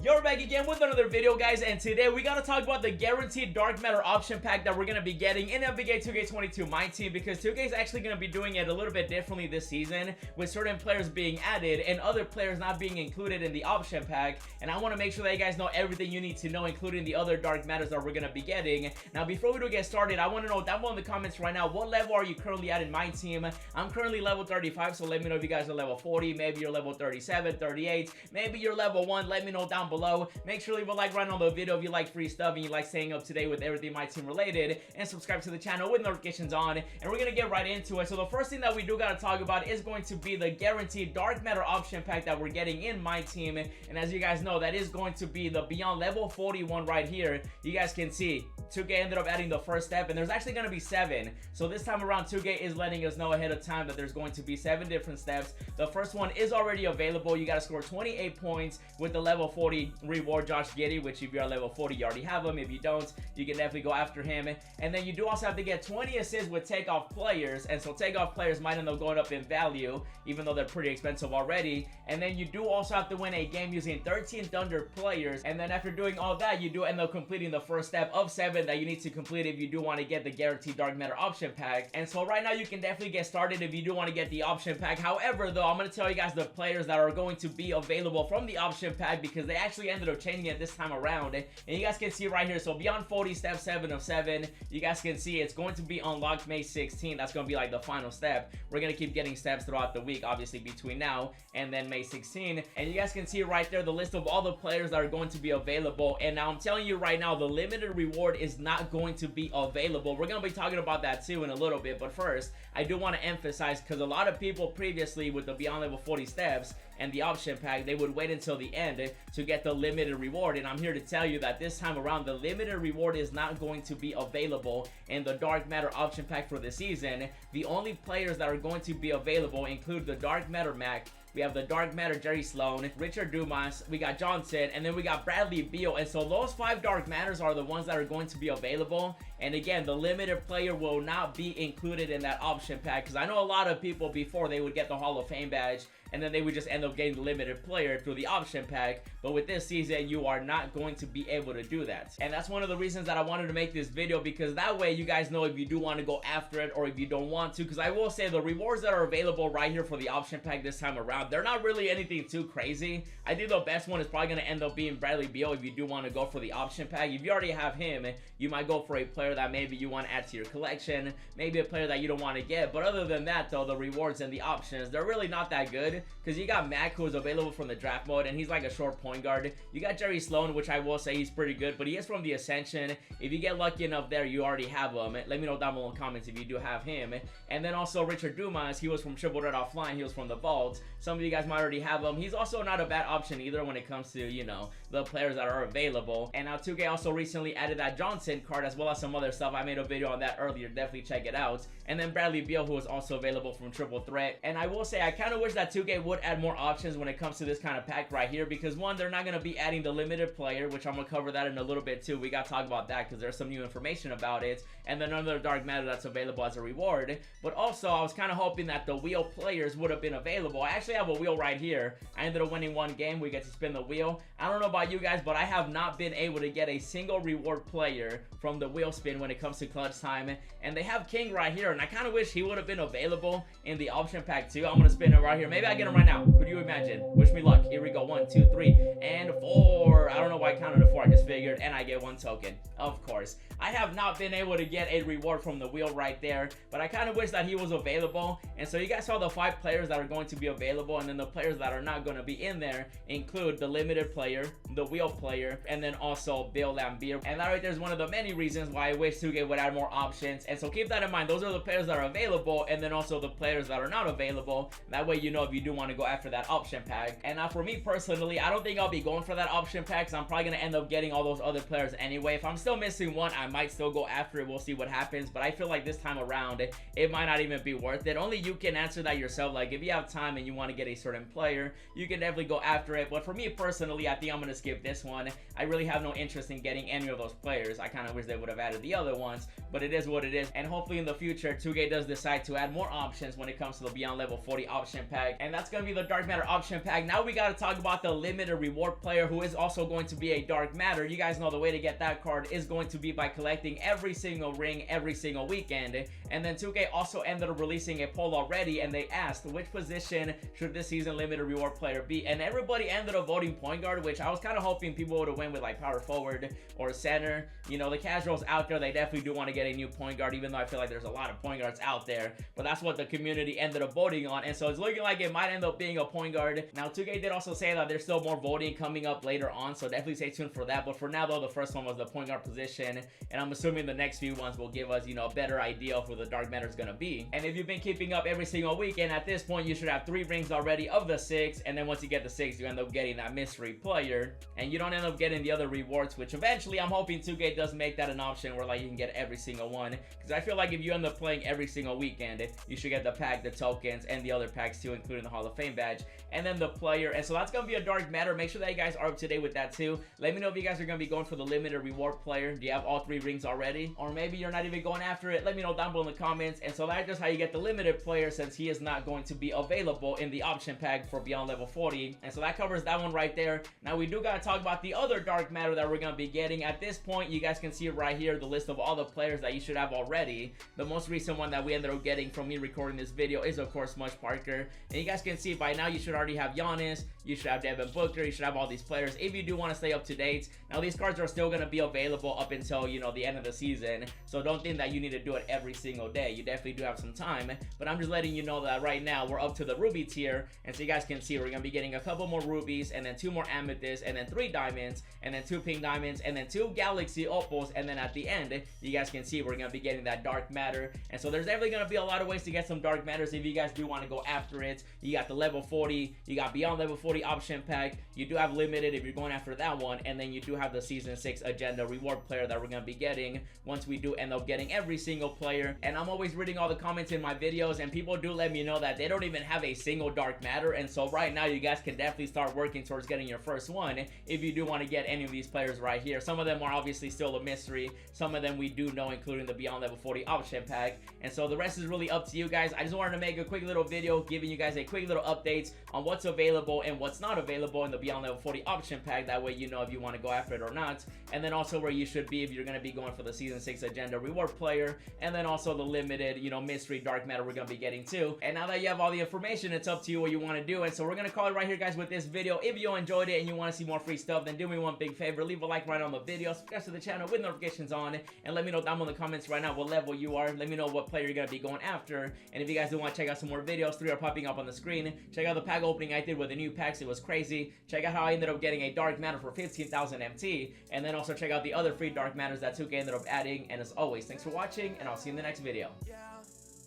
You're back again with another video, guys, and today we gotta talk about the guaranteed dark matter option pack that we're gonna be getting in NBA 2K22 Myteam, because 2K is actually gonna be doing it a little bit differently this season, with certain players being added and other players not being included in the option pack. And I want to make sure that you guys know everything you need to know, including the other dark matters that we're gonna be getting. Now, before we do get started, I want to know down below in the comments right now, what level are you currently at in my team? I'm currently level 35, so let me know if you guys are level 40, maybe you're level 37, 38, maybe you're level 1. Let me know down below. Make sure to leave a like right on the video if you like free stuff and you like staying up to date with everything my team related, and subscribe to the channel with notifications on. And we're gonna get right into it. So the first thing that we do gotta talk about is going to be the guaranteed dark matter option pack that we're getting in my team. And as you guys know, that is going to be the beyond level 41 right here. You guys can see 2K ended up adding the first step, and there's actually going to be 7. So this time around, 2K is letting us know ahead of time that there's going to be 7 different steps. The first one is already available. You got to score 28 points with the level 40 reward Josh Giddey, which if you're at level 40, you already have him. If you don't, you can definitely go after him. And then you do also have to get 20 assists with takeoff players, and so takeoff players might end up going up in value, even though they're pretty expensive already. And then you do also have to win a game using 13 Thunder players, and then after doing all that, you do end up completing the first step of 7 that you need to complete if you do want to get the guaranteed dark matter option pack. And so right now you can definitely get started if you do want to get the option pack. However, though, I'm going to tell you guys the players that are going to be available from the option pack, because they actually ended up changing it this time around. And you guys can see right here, so beyond 40, step 7 of 7, you guys can see it's going to be unlocked May 16. That's going to be like the final step. We're going to keep getting steps throughout the week, obviously between now and then May 16. And you guys can see right there the list of all the players that are going to be available. And now I'm telling you right now, the limited reward is not going to be available. We're going to be talking about that too in a little bit, but first I do want to emphasize, because a lot of people previously with the beyond level 40 steps and the option pack, they would wait until the end to get the limited reward. And I'm here to tell you that this time around, the limited reward is not going to be available in the dark matter option pack for the season. The only players that are going to be available include the dark matter Mac, we have the dark matter Jerry Sloan, Richard Dumas, we got Johnson, and then we got Bradley Beal. And so those 5 dark matters are the ones that are going to be available. And again, the limited player will not be included in that option pack, because I know a lot of people before, they would get the Hall of Fame badge and then they would just end up getting the limited player through the option pack. But with this season, you are not going to be able to do that. And that's one of the reasons that I wanted to make this video, because that way you guys know if you do want to go after it or if you don't want to. Because I will say the rewards that are available right here for the option pack this time around, they're not really anything too crazy. I think the best one is probably going to end up being Bradley Beal if you do want to go for the option pack. If you already have him, you might go for a player that maybe you want to add to your collection, maybe a player that you don't want to get. But other than that, though, the rewards and the options, they're really not that good, because you got Mac, who is available from the draft mode, and he's like a short point guard. You got Jerry Sloan, which I will say he's pretty good, but he is from the Ascension. If you get lucky enough there, you already have him. Let me know down below in the comments if you do have him. And then also Richard Dumas, he was from Triple Red Offline, he was from the Vault. Some of you guys might already have him. He's also not a bad option either when it comes to, you know, the players that are available. And now 2K also recently added that Johnson card, as well as some other stuff. I made a video on that earlier, definitely check it out. And then Bradley Beal, who is also available from Triple Threat. And I will say, I kind of wish that 2K would add more options when it comes to this kind of pack right here, because one, they're not going to be adding the limited player, which I'm going to cover that in a little bit too. We got to talk about that because there's some new information about it. And then another dark matter that's available as a reward. But also, I was kind of hoping that the wheel players would have been available. I actually have a wheel right here. I ended up winning one game. We get to spin the wheel. I don't know about you guys, but I have not been able to get a single reward player from the wheel spin when it comes to clutch time. And they have King right here, and I kind of wish he would have been available in the option pack too. I'm going to spin it right here. Maybe I get him right now. Could you imagine? Wish me luck. Here we go. 1, 2, 3, and 4. I don't know why I counted to 4. I just figured, and I get 1 token. Of course. I have not been able to get a reward from the wheel right there, but I kind of wish that he was available. And so you guys saw the 5 players that are going to be available, and then the players that are not going to be in there include the limited player, the wheel player, and then also Bill Laimbeer. And that right there is one of the many reasons why I wish 2K would add more options. And so keep that in mind. Those are the players that are available, and then also the players that are not available. That way you know if you do want to go after that option pack. And now for me personally, I don't think I'll be going for that option pack, because I'm probably going to end up getting all those other players anyway. If I'm still missing one, I might still go after it. We'll see what happens, but I feel like this time around it might not even be worth it. Only you can answer that yourself. Like, if you have time and you want to get a certain player, you can definitely go after it. But for me personally, I think I'm going to skip this one. I really have no interest in getting any of those players. I kind of wish they would have added the other ones, but it is what it is. And hopefully in the future, 2K does decide to add more options when it comes to the beyond level 40 option pack. And and that's going to be the Dark Matter option pack. Now we got to talk about the limited reward player, who is also going to be a Dark Matter. You guys know the way to get that card is going to be by collecting every single ring every single weekend. And then 2K also ended up releasing a poll already, and they asked which position should this season limited reward player be, and everybody ended up voting point guard, which I was kind of hoping people would have went with like power forward or center. You know, the casuals out there, they definitely do want to get a new point guard, even though I feel like there's a lot of point guards out there, but that's what the community ended up voting on, and so it's looking like it might end up being a point guard. Now 2K did also say that there's still more voting coming up later on, so definitely stay tuned for that. But for now though, the first one was the point guard position, and I'm assuming the next few ones will give us, you know, a better idea of who the Dark Matter is gonna be. And if you've been keeping up every single weekend, at this point you should have 3 rings already of the 6, and then once you get the 6, you end up getting that mystery player, and you don't end up getting the other rewards, which eventually I'm hoping 2K does make that an option where like you can get every single one, because I feel like if you end up playing every single weekend, you should get the pack, the tokens, and the other packs too, including the Hall of Fame badge, and then the player. And so that's gonna be a Dark Matter. Make sure that you guys are up to date with that too. Let me know if you guys are gonna be going for the limited reward player. Do you have all 3 rings already, or maybe you're not even going after it? Let me know down below in the comments. And so that's just how you get the limited player, since he is not going to be available in the option pack for beyond level 40. And so that covers that one right there. Now we do gotta talk about the other Dark Matter that we're gonna be getting. At this point, you guys can see right here the list of all the players that you should have already. The most recent one that we ended up getting from me recording this video is of course Smush Parker, and you guys can see by now you should already have Giannis, you should have Devin Booker, you should have all these players if you do want to stay up to date. Now these cards are still going to be available up until, you know, the end of the season, so don't think that you need to do it every single day. You definitely do have some time, but I'm just letting you know that right now we're up to the ruby tier, and so you guys can see we're going to be getting a couple more rubies, and then 2 more amethysts, and then 3 diamonds, and then 2 pink diamonds, and then 2 galaxy opals, and then at the end you guys can see we're going to be getting that Dark Matter. And so there's definitely going to be a lot of ways to get some Dark Matters if you guys do want to go after it. You got the level 40, you got beyond level 40 option pack, you do have limited if you're going after that one, and then you do have the season 6 agenda reward player that we're going to be getting once we do end up getting every single player. And I'm always reading all the comments in my videos, and people do let me know that they don't even have a single Dark Matter, and so right now you guys can definitely start working towards getting your first one if you do want to get any of these players right here. Some of them are obviously still a mystery, some of them we do know, including the beyond level 40 option pack, and so the rest is really up to you guys. I just wanted to make a quick little video giving you guys a quick little updates on what's available and what's not available in the beyond level 40 option pack. That way you know if you want to go after it or not, and then also where you should be if you're going to be going for the season 6 agenda reward player, and then also the limited, you know, mystery Dark Matter we're going to be getting too. And now that you have all the information, it's up to you what you want to do. And so we're going to call it right here, guys, with this video. If you enjoyed it and you want to see more free stuff, then do me one big favor, leave a like right on the video, subscribe to the channel with notifications on, and let me know down below in the comments right now what level you are. Let me know what player you're going to be going after, and if you guys do want to check out some more videos, 3 are popping up on the screen. Check out the pack opening I did with the new packs, it was crazy. Check out how I ended up getting a Dark Matter for 15,000 MT, and then also check out the other free Dark Matters that 2K ended up adding. And as always, thanks for watching, and I'll see you in the next video. Yeah,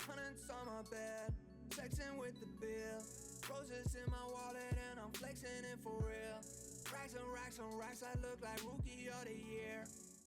hundreds on my bed, texting with the bill, roses in my wallet, and I'm flexing it for real. Racks and racks and racks, I look like rookie of the year.